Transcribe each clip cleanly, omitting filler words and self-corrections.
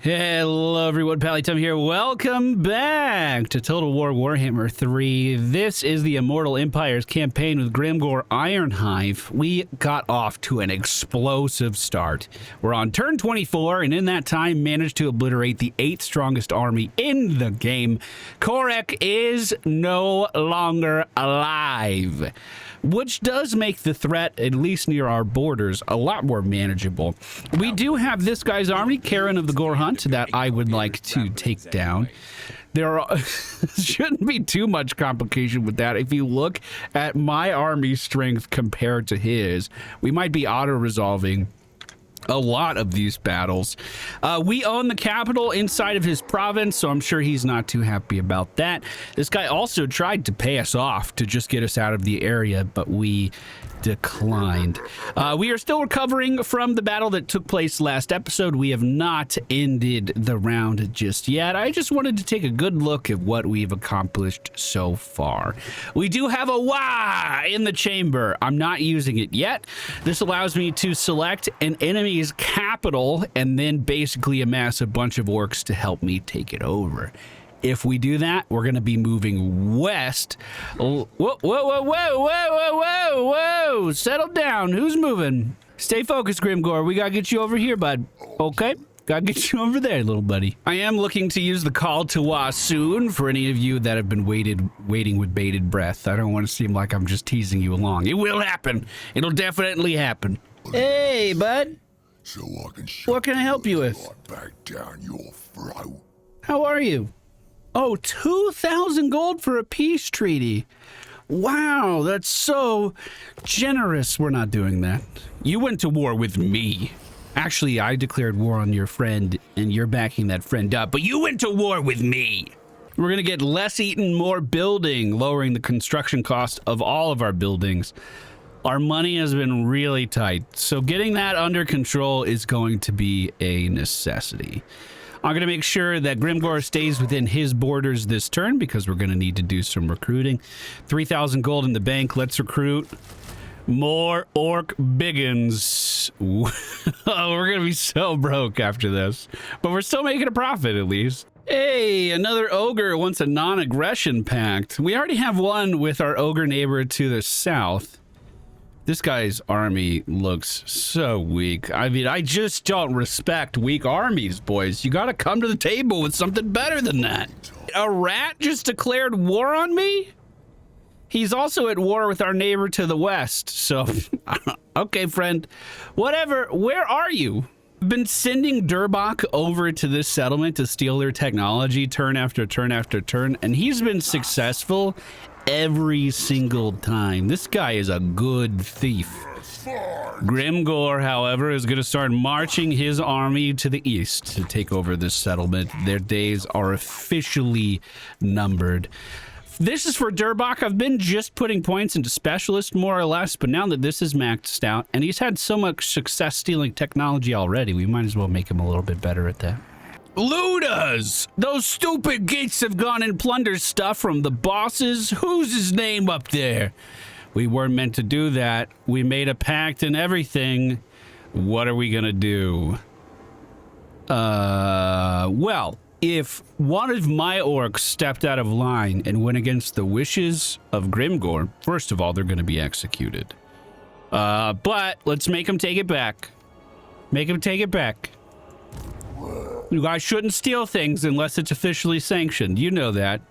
Hello everyone, MFPallytime here. Welcome back to Total War Warhammer 3. This is the Immortal Empire's campaign with Grimgor Ironhive. We got off to an explosive start. We're on turn 24, and in that time managed to obliterate the 8th strongest army in the game. Korek is no longer alive, which does make the threat, at least near our borders, a lot more manageable. We do have this guy's army, Karen of the Gore Hunt, that I would like to take down. There shouldn't be too much complication with that. If you look at my army strength compared to his, we might be auto-resolving a lot of these battles. We own the capital inside of his province, so I'm sure he's not too happy about that. This guy also tried to pay us off to just get us out of the area, but we declined. We are still recovering from the battle that took place last episode. We have not ended the round just yet. I just wanted to take a good look at what we've accomplished so far. We do have a WA in the chamber. I'm not using it yet. This allows me to select an enemy's capital and then basically amass a bunch of orcs to help me take it over. If we do that, we're going to be moving west. Whoa, whoa, whoa, whoa, whoa, whoa, whoa, whoa. Settle down. Who's moving? Stay focused, Grimgor. We got to get you over here, bud. Okay? Got to get you over there, little buddy. I am looking to use the call to WA soon for any of you that have been waiting with bated breath. I don't want to seem like I'm just teasing you along. It will happen. It'll definitely happen. Hey, bud. So I can what can I help you with? Back down your throat. How are you? Oh, 2,000 gold for a peace treaty. Wow, that's so generous. We're not doing that. You went to war with me. Actually, I declared war on your friend, and you're backing that friend up, but you went to war with me. We're going to get less eaten, more building, lowering the construction cost of all of our buildings. Our money has been really tight, so getting that under control is going to be a necessity. I'm going to make sure that Grimgor stays within his borders this turn because we're going to need to do some recruiting. 3,000 gold in the bank. Let's recruit more orc biggins. Oh, we're going to be so broke after this, but we're still making a profit at least. Hey, another ogre wants a non-aggression pact. We already have one with our ogre neighbor to the south. This guy's army looks so weak. I mean, I just don't respect weak armies, boys. You gotta come to the table with something better than that. A rat just declared war on me? He's also at war with our neighbor to the west, so... Okay, friend. Whatever. Where are you? I've been sending Durbach over to this settlement to steal their technology turn after turn after turn, and he's been successful every single time. This guy is a good thief. Grimgor, however, is going to start marching his army to the east to take over this settlement. Their days are officially numbered. This is for Durbach. I've been just putting points into specialist more or less, but now that this is maxed out and he's had so much success stealing technology already, we might as well make him a little bit better at that. Looters! Those stupid geeks have gone and plundered stuff from the bosses. Who's his name up there? We weren't meant to do that. We made a pact and everything. What are we gonna do? Well, if one of my orcs stepped out of line and went against the wishes of Grimgor, first of all, they're gonna be executed. But let's make him take it back. Make him take it back. You guys shouldn't steal things unless it's officially sanctioned. You know that.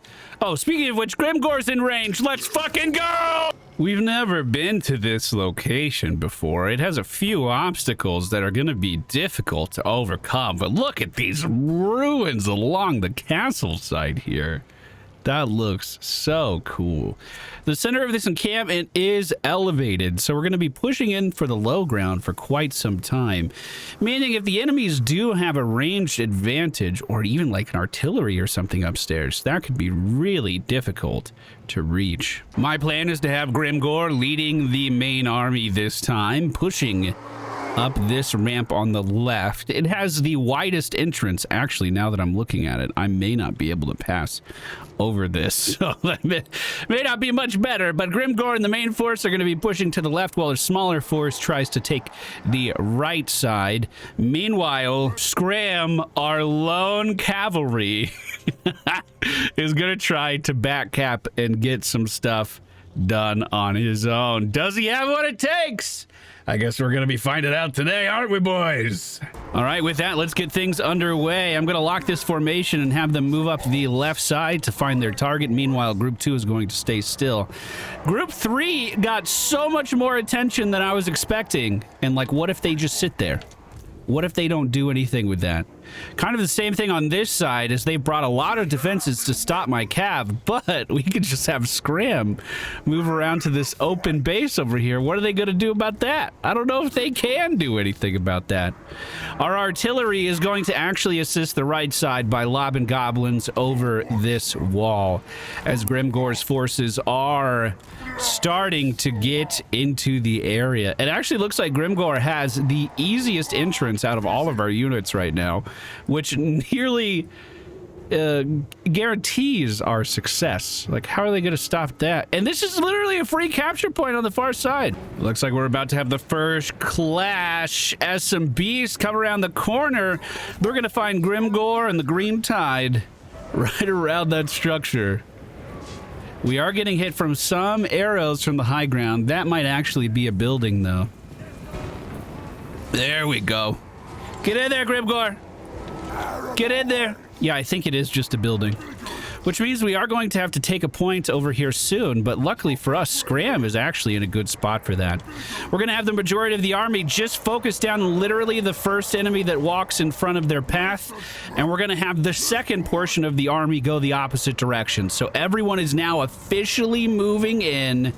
Oh, speaking of which, Grimgor's in range. Let's fucking go! We've never been to this location before. It has a few obstacles that are going to be difficult to overcome. But look at these ruins along the castle side here. That looks so cool. The center of this encampment is elevated, so we're going to be pushing in for the low ground for quite some time. Meaning if the enemies do have a ranged advantage, or even like an artillery or something upstairs, that could be really difficult to reach. My plan is to have Grimgor leading the main army this time, pushing up this ramp on the left. It has the widest entrance. Actually, now that I'm looking at it, I may not be able to pass over this, so that may not be much better. But Grimgor and the main force are going to be pushing to the left while a smaller force tries to take the right side. Meanwhile, Skram, our lone cavalry, is going to try to backcap and get some stuff done on his own. Does he have what it takes? I guess we're going to be finding out today, aren't we, boys? All right, with that, let's get things underway. I'm going to lock this formation and have them move up the left side to find their target. Meanwhile, Group 2 is going to stay still. Group 3 got so much more attention than I was expecting. And, like, what if they just sit there? What if they don't do anything with that? Kind of the same thing on this side, as they brought a lot of defenses to stop my cav, but we could just have Skram move around to this open base over here. What are they going to do about that? I don't know if they can do anything about that. Our artillery is going to actually assist the right side by lobbing goblins over this wall, as Grimgor's forces are starting to get into the area. It actually looks like Grimgor has the easiest entrance out of all of our units right now, which nearly guarantees our success. Like, how are they going to stop that? And this is literally a free capture point on the far side. Looks like we're about to have the first clash as some beasts come around the corner. We're going to find Grimgor and the Green Tide right around that structure. We are getting hit from some arrows from the high ground. That might actually be a building, though. There we go. Get in there, Grimgor. Get in there. Yeah, I think it is just a building. Which means we are going to have to take a point over here soon, but luckily for us, Skram is actually in a good spot for that. We're going to have the majority of the army just focus down literally the first enemy that walks in front of their path, and we're going to have the second portion of the army go the opposite direction. So everyone is now officially moving in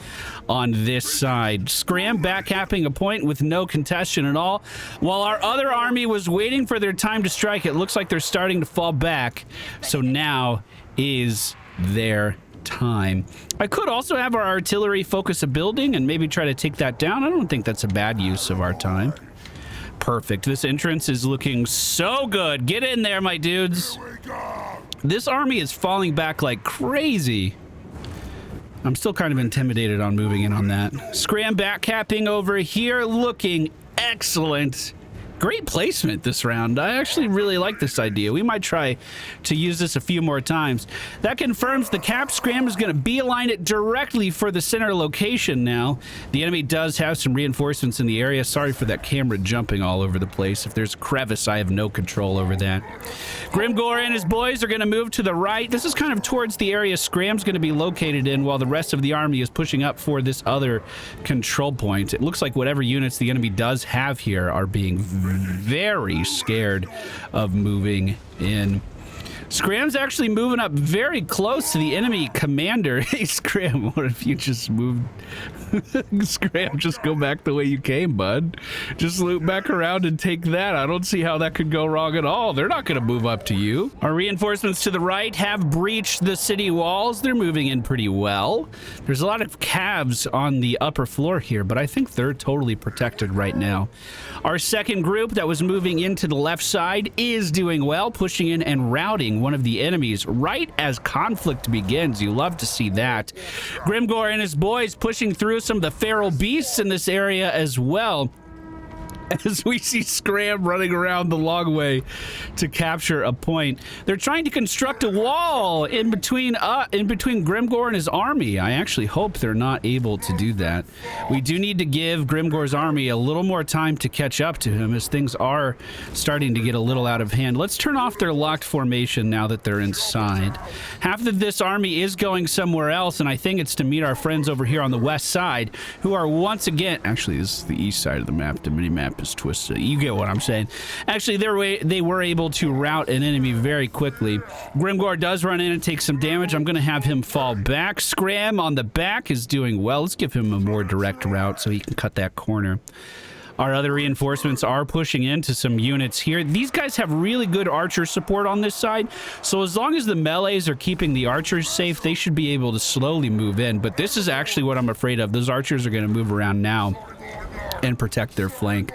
on this side. Skram backcapping a point with no contestation at all. While our other army was waiting for their time to strike, it looks like they're starting to fall back. So now is their time. I could also have our artillery focus a building and maybe try to take that down. I don't think that's a bad use of our time. Perfect. This entrance is looking so good. Get in there, my dudes. This army is falling back like crazy. I'm still kind of intimidated on moving in on that. Skram backcapping over here, looking excellent. Great placement this round. I actually really like this idea. We might try to use this a few more times. That confirms the cap. Skram is going to beeline it directly for the center location now. The enemy does have some reinforcements in the area. Sorry for that camera jumping all over the place. If there's a crevice, I have no control over that. Grimgor and his boys are going to move to the right. This is kind of towards the area Skram's going to be located in, while the rest of the army is pushing up for this other control point. It looks like whatever units the enemy does have here are being very scared of moving in. Skram's actually moving up very close to the enemy commander. Hey, Skram, what if you just moved? Skram, just go back the way you came, bud. Just loop back around and take that. I don't see how that could go wrong at all. They're not going to move up to you. Our reinforcements to the right have breached the city walls. They're moving in pretty well. There's a lot of calves on the upper floor here, but I think they're totally protected right now. Our second group that was moving into the left side is doing well, pushing in and routing one of the enemies right as conflict begins. You love to see that. Grimgor and his boys pushing through some of the feral beasts in this area as well, as we see Skram running around the long way to capture a point. They're trying to construct a wall in between Grimgor and his army. I actually hope they're not able to do that. We do need to give Grimgor's army a little more time to catch up to him, as things are starting to get a little out of hand. Let's turn off their locked formation now that they're inside. Half of this army is going somewhere else, and I think it's to meet our friends over here on the west side, who are once again... Actually, this is the east side of the map. The mini-map is twisted. You get what I'm saying. Actually, they were able to rout an enemy very quickly. Grimgor does run in and take some damage. I'm going to have him fall back. Skram on the back is doing well. Let's give him a more direct route so he can cut that corner. Our other reinforcements are pushing into some units here. These guys have really good archer support on this side, so as long as the melees are keeping the archers safe, they should be able to slowly move in. But this is actually what I'm afraid of. Those archers are going to move around now. and protect their flank.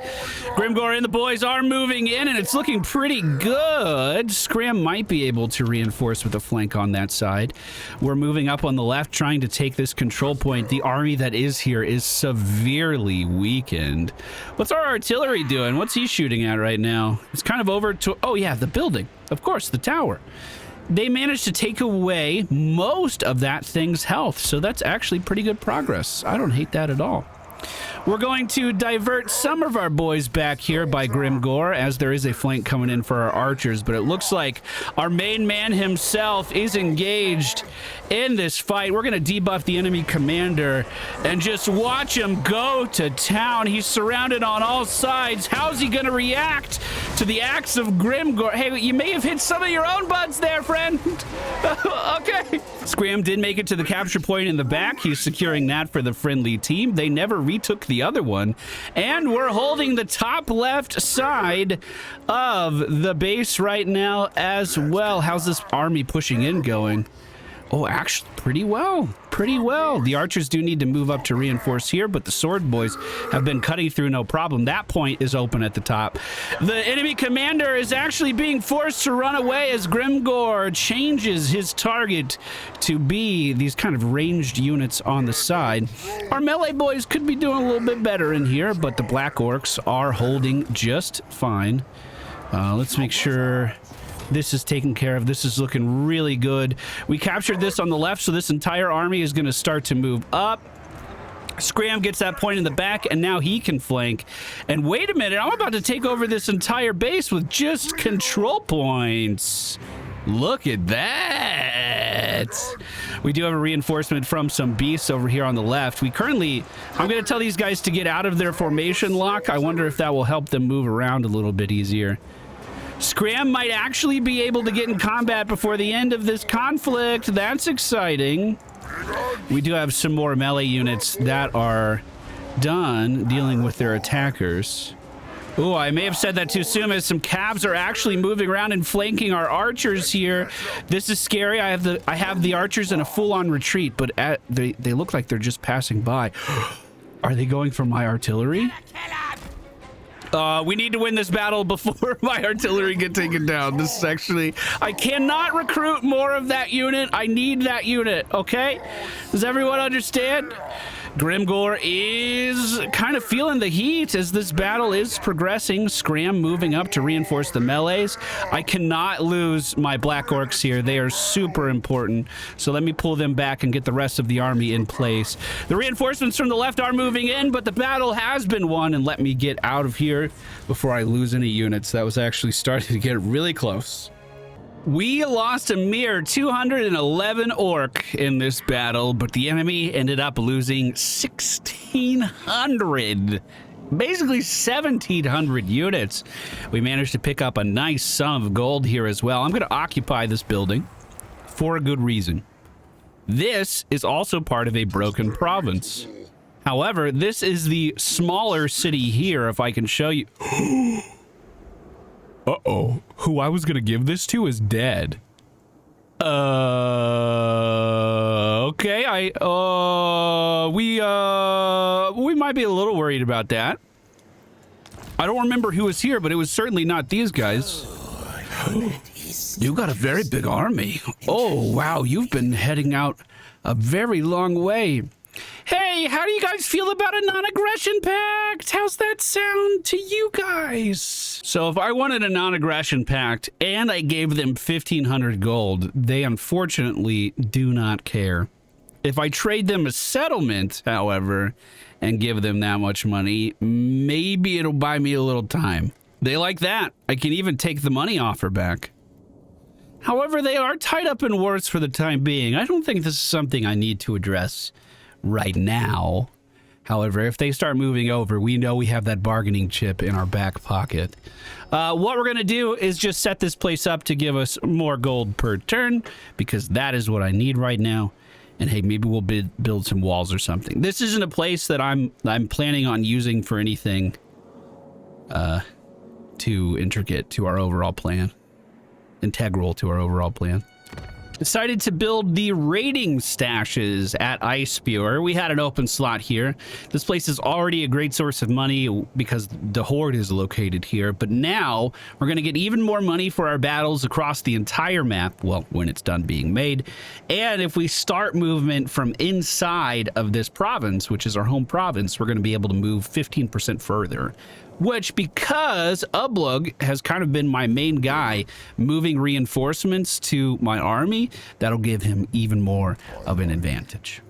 Grimgor and the boys are moving in, and it's looking pretty good. Skram might be able to reinforce with a flank on that side. We're moving up on the left, trying to take this control point. The army that is here is severely weakened. What's our artillery doing? What's he shooting at right now? It's kind of over to... Oh, yeah, the building. Of course, the tower. They managed to take away most of that thing's health, so that's actually pretty good progress. I don't hate that at all. We're going to divert some of our boys back here by Grimgor, as there is a flank coming in for our archers, but it looks like our main man himself is engaged in this fight. We're going to debuff the enemy commander and just watch him go to town. He's surrounded on all sides. How's he going to react to the acts of Grimgor? Hey, you may have hit some of your own buds there, friend. Okay. Skram did make it to the capture point in the back. He's securing that for the friendly team. They never retook the other one, and we're holding the top left side of the base right now as well. How's this army pushing in going? Oh, actually, pretty well. Pretty well. The archers do need to move up to reinforce here, but the sword boys have been cutting through no problem. That point is open at the top. The enemy commander is actually being forced to run away as Grimgor changes his target to be these kind of ranged units on the side. Our melee boys could be doing a little bit better in here, but the black orcs are holding just fine. Let's make sure this is taken care of. This is looking really good. We captured this on the left, so this entire army is going to start to move up. Skram gets that point in the back, and now he can flank. And wait a minute, I'm about to take over this entire base with just control points. Look at that. We do have a reinforcement from some beasts over here on the left. I'm going to tell these guys to get out of their formation lock. I wonder if that will help them move around a little bit easier. Skram might actually be able to get in combat before the end of this conflict. That's exciting. We do have some more melee units that are done dealing with their attackers. Ooh, I may have said that too soon, as some calves are actually moving around and flanking our archers here. This is scary. I have the archers in a full-on retreat, but they look like they're just passing by. Are they going for my artillery? We need to win this battle before my artillery get taken down. This is actually... I cannot recruit more of that unit. I need that unit, okay? Does everyone understand? Grimgor is kind of feeling the heat as this battle is progressing. Skram moving up to reinforce the melees. I cannot lose my black orcs here. They are super important. So let me pull them back and get the rest of the army in place. The reinforcements from the left are moving in, but the battle has been won. And let me get out of here before I lose any units. That was actually starting to get really close. We lost a mere 211 orc in this battle, but the enemy ended up losing 1,600. Basically 1,700 units. We managed to pick up a nice sum of gold here as well. I'm going to occupy this building for a good reason. This is also part of a broken province. However, this is the smaller city here, if I can show you. Uh-oh. Who I was gonna give this to is dead. Okay, we might be a little worried about that. I don't remember who was here, but it was certainly not these guys. You got a very big army. Oh, wow, you've been heading out a very long way. Hey, how do you guys feel about a non-aggression pact? How's that sound to you guys? So if I wanted a non-aggression pact and I gave them 1,500 gold, they unfortunately do not care. If I trade them a settlement, however, and give them that much money, maybe it'll buy me a little time. They like that. I can even take the money offer back. However, they are tied up in wars for the time being. I don't think this is something I need to address right now. However, if they start moving over, we know we have that bargaining chip in our back pocket. What we're going to do is just set this place up to give us more gold per turn, because that is what I need right now. And hey, maybe we'll build some walls or something. This isn't a place that I'm planning on using for anything too intricate to our overall plan. Integral to our overall plan. Decided to build the raiding stashes at Ice Spewer. We had an open slot here. This place is already a great source of money because the Horde is located here. But now we're going to get even more money for our battles across the entire map. Well, when it's done being made. And if we start movement from inside of this province, which is our home province, we're going to be able to move 15% further. Which, because Ublug has kind of been my main guy moving reinforcements to my army, that'll give him even more of an advantage.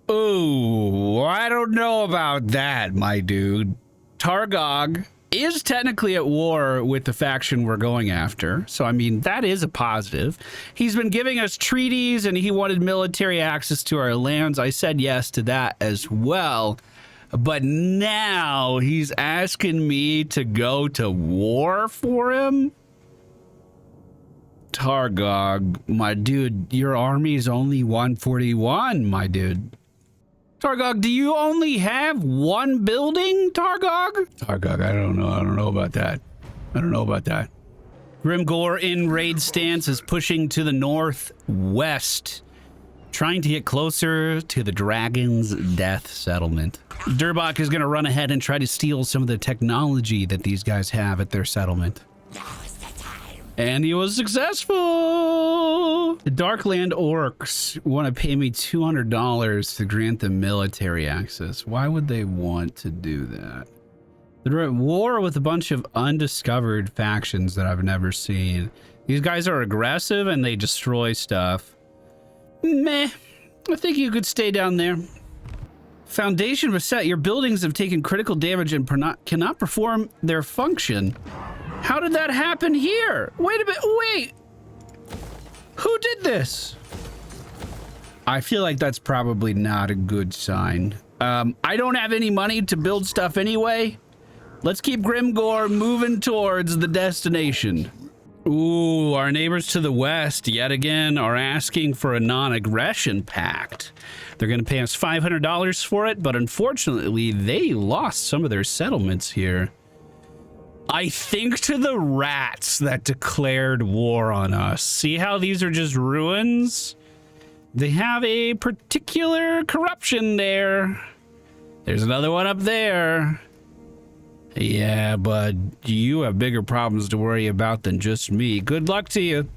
Oh, I don't know about that, my dude. Targog is technically at war with the faction we're going after. So, I mean, that is a positive. He's been giving us treaties and he wanted military access to our lands. I said yes to that as well. But now he's asking me to go to war for him? Targog, my dude, your army's only 141, my dude. Targog, do you only have one building, Targog? Targog, I don't know about that. I don't know about that. Grimgor in raid stance is pushing to the northwest, trying to get closer to the Dragon's Death settlement. Durbach is going to run ahead and try to steal some of the technology that these guys have at their settlement. Now's the time. And he was successful! The Darkland Orcs want to pay me $200 to grant them military access. Why would they want to do that? They're at war with a bunch of undiscovered factions that I've never seen. These guys are aggressive and they destroy stuff. Meh. I think you could stay down there. Foundation reset. Your buildings have taken critical damage and cannot perform their function. How did that happen here? Wait a minute. Wait. Who did this? I feel like that's probably not a good sign. I don't have any money to build stuff anyway. Let's keep Grimgor moving towards the destination. Ooh, our neighbors to the west, yet again, are asking for a non-aggression pact. They're going to pay us $500 for it, but unfortunately, they lost some of their settlements here. I think to the rats that declared war on us. See how these are just ruins? They have a particular corruption there. There's another one up there. Yeah, but you have bigger problems to worry about than just me. Good luck to you.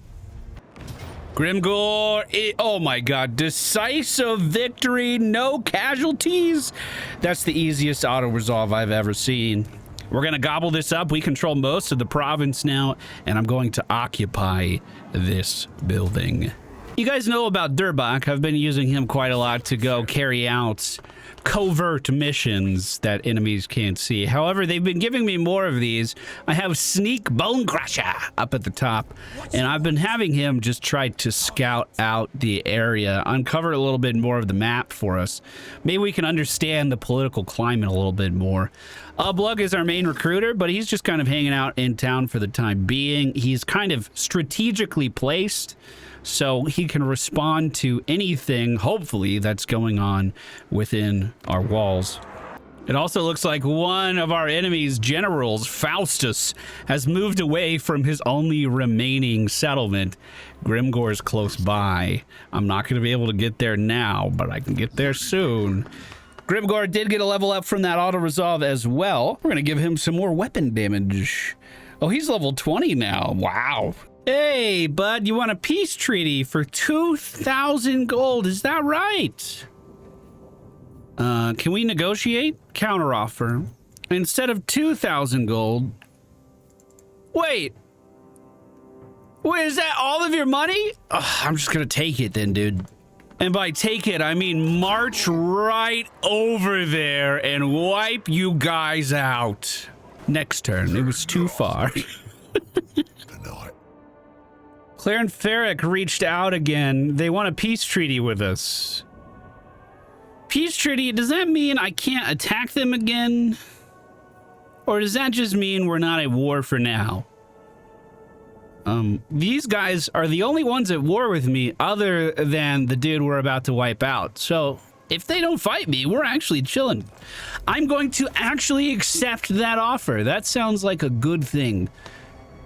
Grimgor, oh my god, decisive victory, no casualties. That's the easiest auto-resolve I've ever seen. We're gonna gobble this up. We control most of the province now, and I'm going to occupy this building. You guys know about Durbach. I've been using him quite a lot to go carry out covert missions that enemies can't see. However, they've been giving me more of these. I have Sneak Bone Crusher up at the top, and I've been having him just try to scout out the area, uncover a little bit more of the map for us. Maybe we can understand the political climate a little bit more. Ublug is our main recruiter, but he's just kind of hanging out in town for the time being. He's kind of strategically placed, so he can respond to anything, hopefully, that's going on within our walls. It also looks like one of our enemy's generals, Faustus, has moved away from his only remaining settlement. Grimgor's close by. I'm not going to be able to get there now, but I can get there soon. Grimgor did get a level up from that auto-resolve as well. We're going to give him some more weapon damage. Oh, he's level 20 now. Wow. Hey, bud, you want a peace treaty for 2,000 gold? Is that right? Can we negotiate? Counteroffer. Instead of 2,000 gold. Wait. Wait, is that all of your money? Ugh, I'm just gonna take it then, dude. And by take it, I mean march right over there and wipe you guys out. Next turn. It was too far. Claire and Ferric reached out again. They want a peace treaty with us. Peace treaty, does that mean I can't attack them again? Or does that just mean we're not at war for now? These guys are the only ones at war with me other than the dude we're about to wipe out. So if they don't fight me, we're actually chilling. I'm going to actually accept that offer. That sounds like a good thing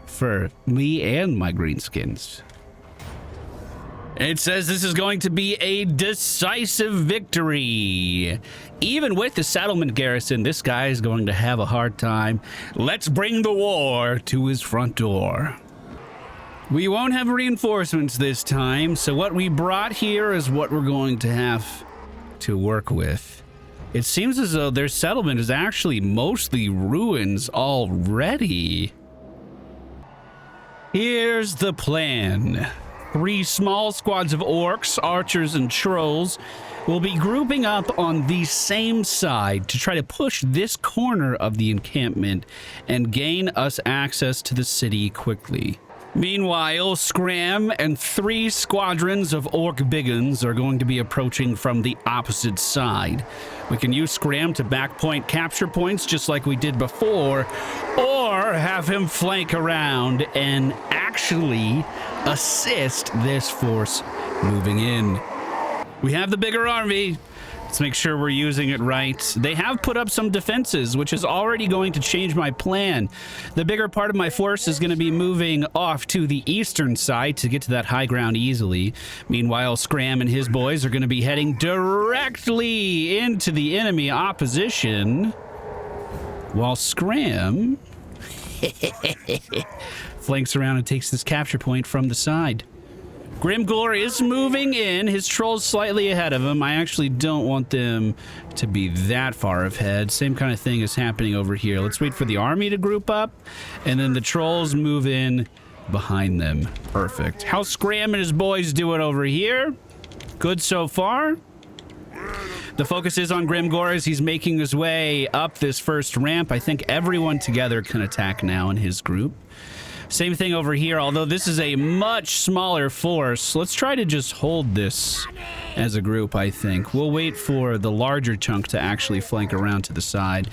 for me and my greenskins. It says this is going to be a decisive victory. Even with the settlement garrison, this guy is going to have a hard time. Let's bring the war to his front door. We won't have reinforcements this time, so what we brought here is what we're going to have to work with. It seems as though their settlement is actually mostly ruins already. Here's the plan. 3 small squads of orcs, archers, and trolls will be grouping up on the same side to try to push this corner of the encampment and gain us access to the city quickly. Meanwhile, Skram and 3 squadrons of orc biggins are going to be approaching from the opposite side. We can use Skram to backpoint capture points just like we did before, or have him flank around and actually assist this force moving in. We have the bigger army. Let's make sure we're using it right. They have put up some defenses, which is already going to change my plan. The bigger part of my force is going to be moving off to the eastern side to get to that high ground easily. Meanwhile, Skram and his boys are going to be heading directly into the enemy opposition, while Skram flanks around and takes this capture point from the side. Grimgor is moving in. His troll's slightly ahead of him. I actually don't want them to be that far ahead. Same kind of thing is happening over here. Let's wait for the army to group up, and then the trolls move in behind them. Perfect. How's Skram and his boys doing over here? Good so far. The focus is on Grimgor as he's making his way up this first ramp. I think everyone together can attack now in his group. Same thing over here, although this is a much smaller force. Let's try to just hold this as a group, I think. We'll wait for the larger chunk to actually flank around to the side.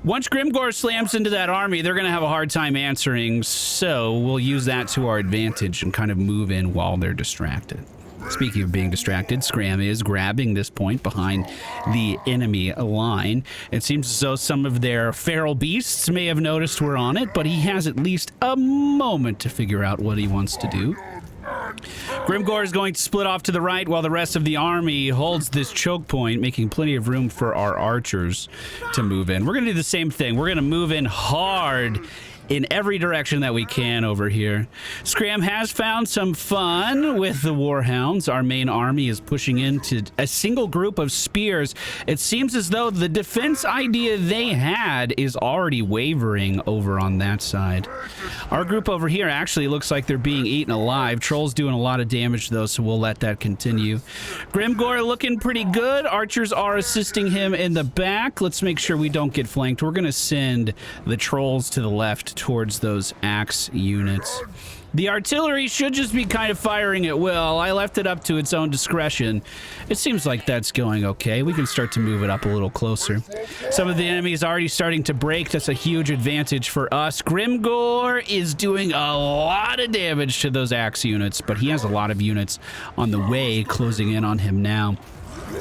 Once Grimgor slams into that army, they're going to have a hard time answering, so we'll use that to our advantage and kind of move in while they're distracted. Speaking of being distracted, Skram is grabbing this point behind the enemy line. It seems as though some of their feral beasts may have noticed we're on it, but he has at least a moment to figure out what he wants to do. Grimgor is going to split off to the right while the rest of the army holds this choke point, making plenty of room for our archers to move in. We're going to do the same thing. We're going to move in hard in every direction that we can over here. Skram has found some fun with the Warhounds. Our main army is pushing into a single group of spears. It seems as though the defense idea they had is already wavering over on that side. Our group over here actually looks like they're being eaten alive. Troll's doing a lot of damage though, so we'll let that continue. Grimgor looking pretty good. Archers are assisting him in the back. Let's make sure we don't get flanked. We're gonna send the trolls to the left towards those axe units. The artillery should just be kind of firing at will. I left it up to its own discretion. It seems like that's going okay. We can start to move it up a little closer. Some of the enemy is already starting to break. That's a huge advantage for us. Grimgor is doing a lot of damage to those axe units, but he has a lot of units on the way closing in on him now.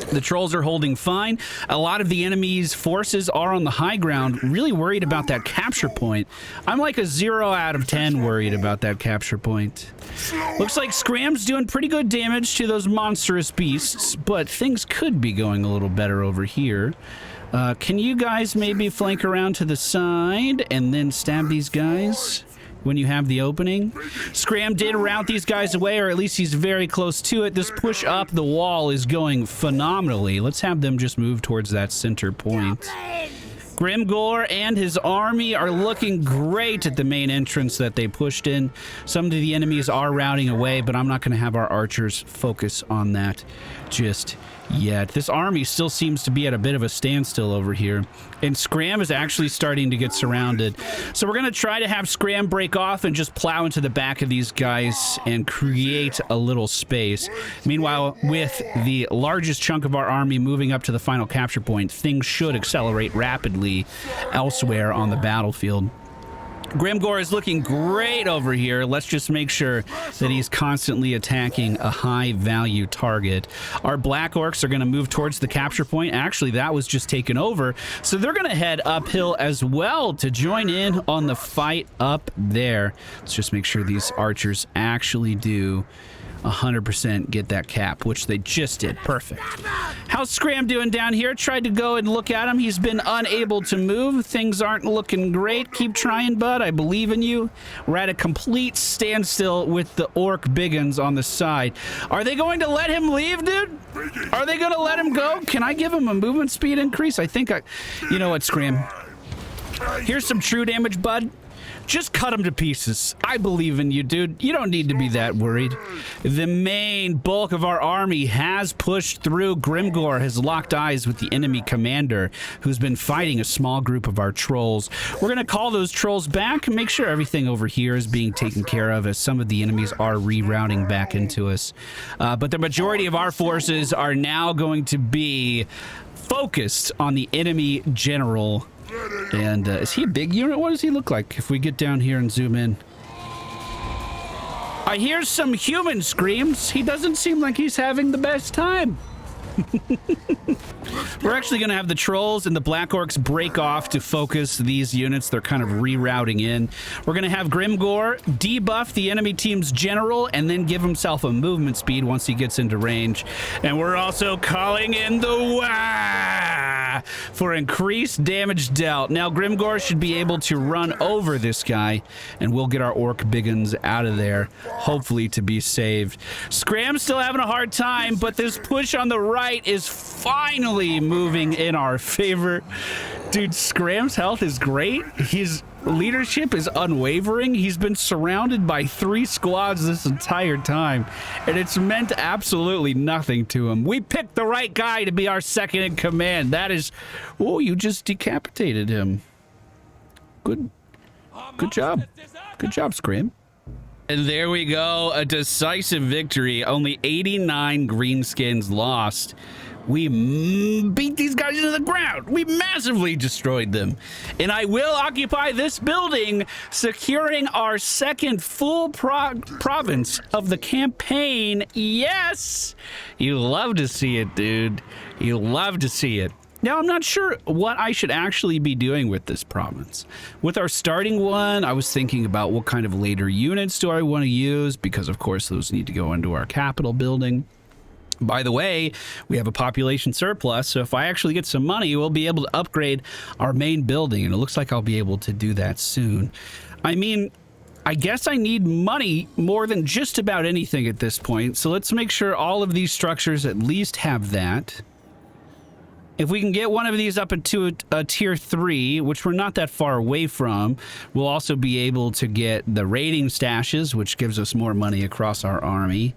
The trolls are holding fine. A lot of the enemy's forces are on the high ground, really worried about that capture point. I'm like a 0 out of 10 worried about that capture point. Looks like Skram's doing pretty good damage to those monstrous beasts, but things could be going a little better over here. Can you guys maybe flank around to the side and then stab these guys when you have the opening? Skram did rout these guys away, or at least he's very close to it. This push up the wall is going phenomenally. Let's have them just move towards that center point. Grimgor and his army are looking great at the main entrance that they pushed in. Some of the enemies are routing away, but I'm not going to have our archers focus on that just yet. This army still seems to be at a bit of a standstill over here, and Skram is actually starting to get surrounded. So we're going to try to have Skram break off and just plow into the back of these guys and create a little space. Meanwhile, with the largest chunk of our army moving up to the final capture point, things should accelerate rapidly elsewhere on the battlefield. Grimgor is looking great over here. Let's just make sure that he's constantly attacking a high-value target. Our Black Orcs are going to move towards the capture point. Actually, that was just taken over, so they're going to head uphill as well to join in on the fight up there. Let's just make sure these archers actually do 100% get that cap, which they just did. Perfect. How's Skram doing down here? Tried to go and look at him. He's been unable to move. Things aren't looking great. Keep trying, bud. I believe in you. We're at a complete standstill with the orc biggins on the side. Are they going to let him leave, dude? Are they going to let him go? Can I give him a movement speed increase? I think I... You know what, Skram? Here's some true damage, bud. Just cut him to pieces. I believe in you, dude. You don't need to be that worried. The main bulk of our army has pushed through. Grimgor has locked eyes with the enemy commander, who's been fighting a small group of our trolls. We're going to call those trolls back and make sure everything over here is being taken care of, as some of the enemies are rerouting back into us. But the majority of our forces are now going to be focused on the enemy general. And is he a big unit? What does he look like if we get down here and zoom in? I hear some human screams. He doesn't seem like he's having the best time. We're actually going to have the trolls and the black orcs break off to focus these units. They're kind of rerouting in. We're going to have Grimgor debuff the enemy team's general and then give himself a movement speed once he gets into range. And we're also calling in the Wah for increased damage dealt. Now Grimgor should be able to run over this guy, and we'll get our orc biggins out of there, hopefully to be saved. Skram's still having a hard time, but this push on the right is finally moving in our favor. Dude, Skram's health is great. His leadership is unwavering. He's been surrounded by 3 squads this entire time, and it's meant absolutely nothing to him. We picked the right guy to be our second in command. That is... Oh, you just decapitated him. Good job. Good job, Skram. And there we go, a decisive victory. Only 89 greenskins lost. We beat these guys into the ground. We massively destroyed them. And I will occupy this building, securing our second full province of the campaign. Yes! You love to see it, dude. You love to see it. Now, I'm not sure what I should actually be doing with this province. With our starting one, I was thinking about what kind of later units do I want to use, because of course those need to go into our capital building. By the way, we have a population surplus, so if I actually get some money, we'll be able to upgrade our main building, and it looks like I'll be able to do that soon. I mean, I guess I need money more than just about anything at this point, so let's make sure all of these structures at least have that. If we can get one of these up into a tier 3, which we're not that far away from, we'll also be able to get the raiding stashes, which gives us more money across our army.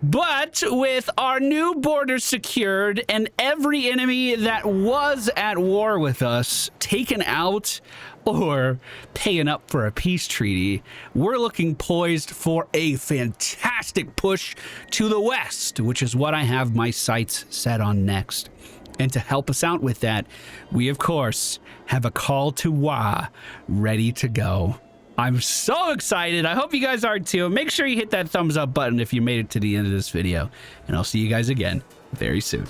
But with our new borders secured and every enemy that was at war with us taken out or paying up for a peace treaty, we're looking poised for a fantastic push to the west, which is what I have my sights set on next. And to help us out with that, we, of course, have a call to Wah ready to go. I'm so excited. I hope you guys are too. Make sure you hit that thumbs up button if you made it to the end of this video. And I'll see you guys again very soon.